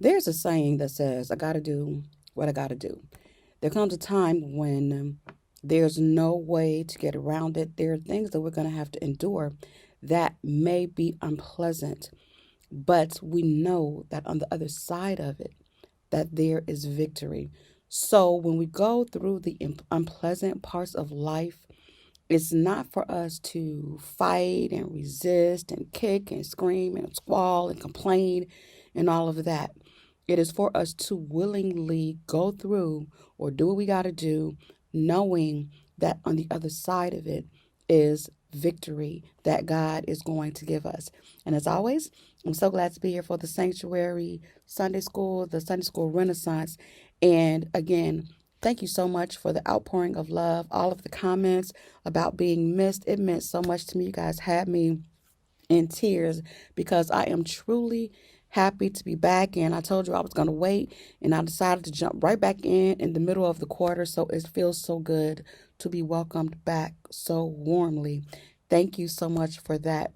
There's a saying that says, I got to do what I got to do. There comes a time when there's no way to get around it. There are things that we're going to have to endure that may be unpleasant, but we know that on the other side of it, that there is victory. So when we go through the unpleasant parts of life, it's not for us to fight and resist and kick and scream and squall and complain and all of that. It is for us to willingly go through or do what we got to do, knowing that on the other side of it is victory that God is going to give us. And as always, I'm so glad to be here for the Sanctuary Sunday School, the Sunday School Renaissance. And again, thank you so much for the outpouring of love, all of the comments about being missed. It meant so much to me. You guys had me in tears because I am truly happy to be back. And I told you I was going to wait, and I decided to jump right back in the middle of the quarter. So it feels so good to be welcomed back so warmly. Thank you so much for that.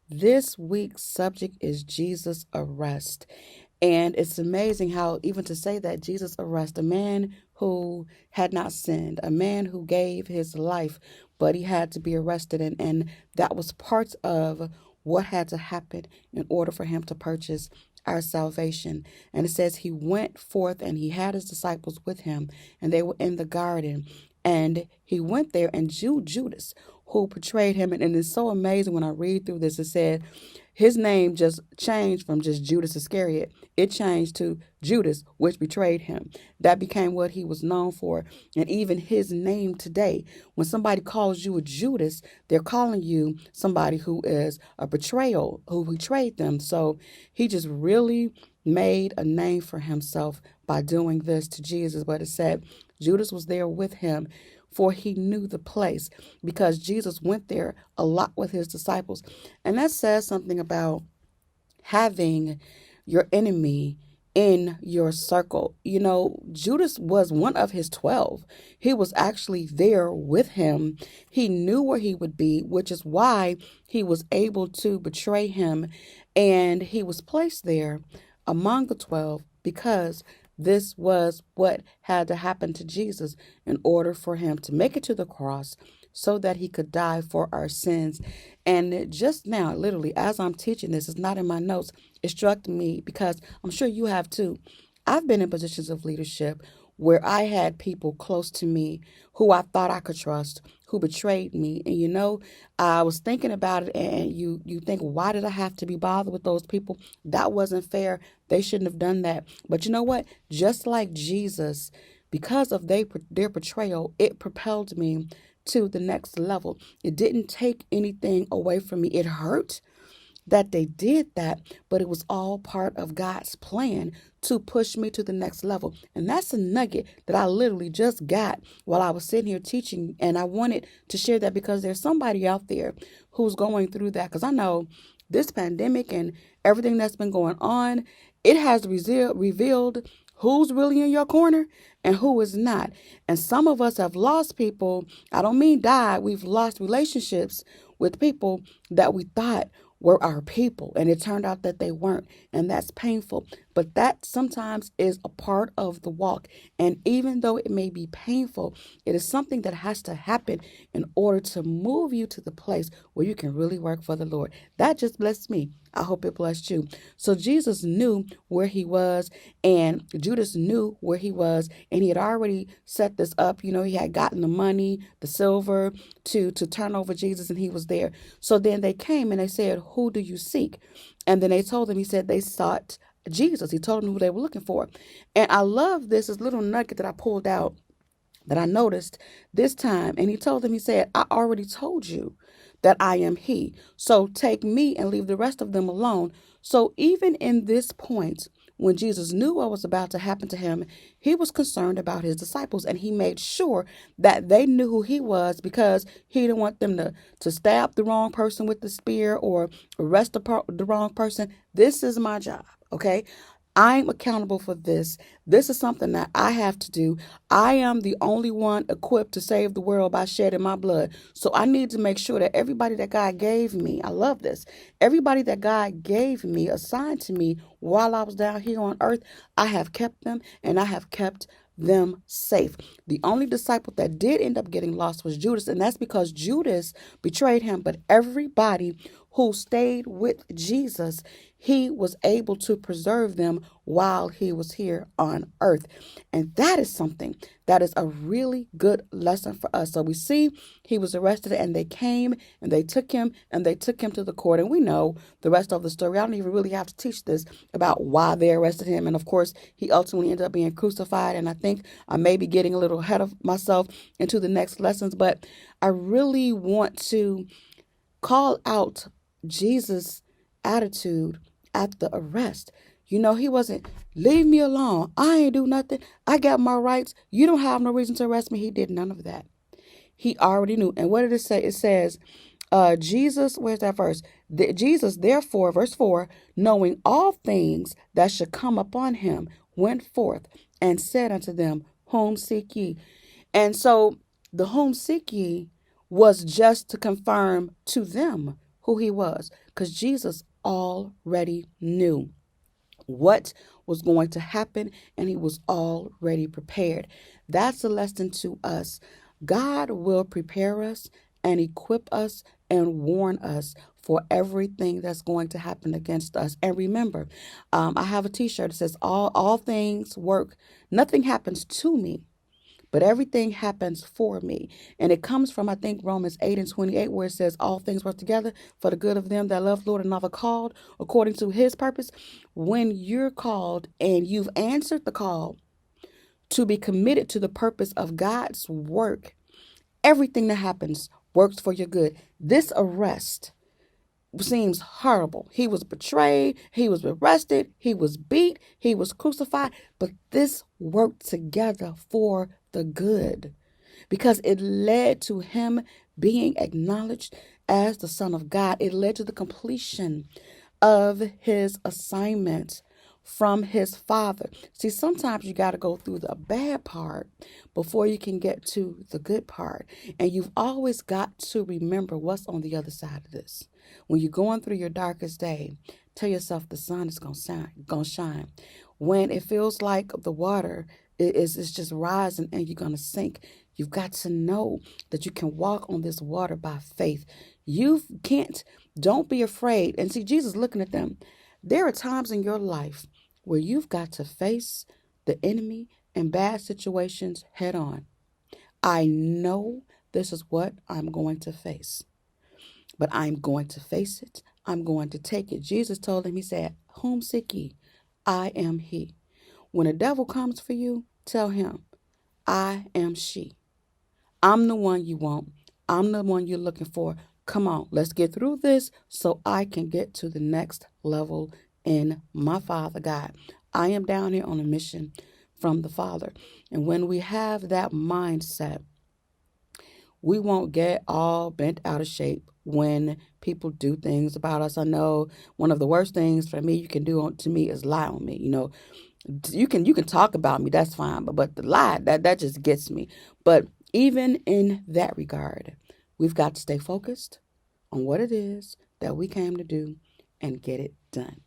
This week's subject is Jesus' arrest. And it's amazing how, even to say that Jesus arrested a man who had not sinned, a man who gave his life, but he had to be arrested. And that was part of what had to happen in order for him to purchase our salvation. And it says he went forth and he had his disciples with him, and they were in the garden. And he went there, and Judas, who portrayed him, and it's so amazing when I read through this, it said his name just changed from just Judas Iscariot. It changed to Judas, which betrayed him. That became what he was known for. And even his name today, when somebody calls you a Judas, they're calling you somebody who is a betrayal, who betrayed them. So he just really made a name for himself by doing this to Jesus. But it said Judas was there with him, for he knew the place, because Jesus went there a lot with his disciples. And that says something about having your enemy in your circle. You know, Judas was one of his 12. He was actually there with him. He knew where he would be, which is why he was able to betray him. And he was placed there among the 12 because this was what had to happen to Jesus in order for him to make it to the cross so that he could die for our sins. And just now, literally, as I'm teaching this, it's not in my notes, it struck me because I'm sure you have too. I've been in positions of leadership where I had people close to me who I thought I could trust, who betrayed me. And I was thinking about it, and you think, why did I have to be bothered with those people? That wasn't fair. They shouldn't have done that. But you know what? Just like Jesus, because of their betrayal, it propelled me to the next level. It didn't take anything away from me. It hurt that they did that, but it was all part of God's plan to push me to the next level. And that's a nugget that I literally just got while I was sitting here teaching. And I wanted to share that because there's somebody out there who's going through that. Because I know this pandemic and everything that's been going on, it has revealed who's really in your corner and who is not. And some of us have lost people. I don't mean died. We've lost relationships with people that we thought were our people, and it turned out that they weren't, and that's painful. But that sometimes is a part of the walk. And even though it may be painful, it is something that has to happen in order to move you to the place where you can really work for the Lord. That just blessed me. I hope it blessed you. So Jesus knew where he was, and Judas knew where he was, and he had already set this up. He had gotten the money, the silver to turn over Jesus, and he was there. So then they came and they said, "Who do you seek?" And then they told him, he said they sought Jesus. He told them who they were looking for. And I love this little nugget that I pulled out that I noticed this time. And he told them, he said, "I already told you that I am he. So take me and leave the rest of them alone." So even in this point, when Jesus knew what was about to happen to him, he was concerned about his disciples, and he made sure that they knew who he was, because he didn't want them to stab the wrong person with the spear or arrest the wrong person. This is my job, okay? I'm accountable for this. This is something that I have to do. I am the only one equipped to save the world by shedding my blood. So I need to make sure that everybody that God gave me, I love this, everybody that God gave me, assigned to me while I was down here on earth, I have kept them and I have kept them safe. The only disciple that did end up getting lost was Judas, and that's because Judas betrayed him. But everybody who stayed with Jesus, he was able to preserve them while he was here on earth. And that is something that is a really good lesson for us. So we see he was arrested and they came and they took him to the court. And we know the rest of the story. I don't even really have to teach this about why they arrested him. And of course, he ultimately ended up being crucified. And I think I may be getting a little ahead of myself into the next lessons, but I really want to call out Jesus' attitude at the arrest. You know, he wasn't, leave me alone. I ain't do nothing. I got my rights. You don't have no reason to arrest me. He did none of that. He already knew. And what did it say? It says, Jesus, where's that verse? Jesus, therefore, verse 4, knowing all things that should come upon him, went forth and said unto them, whom seek ye? And so the whom seek ye was just to confirm to them who he was, because Jesus already knew what was going to happen and he was already prepared. That's a lesson to us. God will prepare us and equip us and warn us for everything that's going to happen against us. And remember, I have a t-shirt that says all things work. Nothing happens to me, but everything happens for me. And it comes from, I think, Romans 8:28, where it says, all things work together for the good of them that love the Lord and are called according to his purpose. When you're called and you've answered the call to be committed to the purpose of God's work, everything that happens works for your good. This arrest seems horrible. He was betrayed, he was arrested, he was beat, he was crucified, but this worked together for the good because it led to him being acknowledged as the Son of God. It led to the completion of his assignment from his Father. See, sometimes you got to go through the bad part before you can get to the good part. And you've always got to remember what's on the other side of this. When you're going through your darkest day, tell yourself the sun is going to shine. When it feels like the water is just rising and you're going to sink, you've got to know that you can walk on this water by faith. Don't be afraid. And see, Jesus looking at them. There are times in your life where you've got to face the enemy and bad situations head on. I know this is what I'm going to face, but I'm going to face it. I'm going to take it. Jesus told him, he said, whom seek ye? I am he. When a devil comes for you, tell him, I am she. I'm the one you want. I'm the one you're looking for. Come on, let's get through this so I can get to the next level in my Father God. I am down here on a mission from the Father. And when we have that mindset, we won't get all bent out of shape when people do things about us. I know one of the worst things for me you can do to me is lie on me. You know, you can talk about me, that's fine, but the lie that just gets me. But even in that regard, we've got to stay focused on what it is that we came to do and get it done.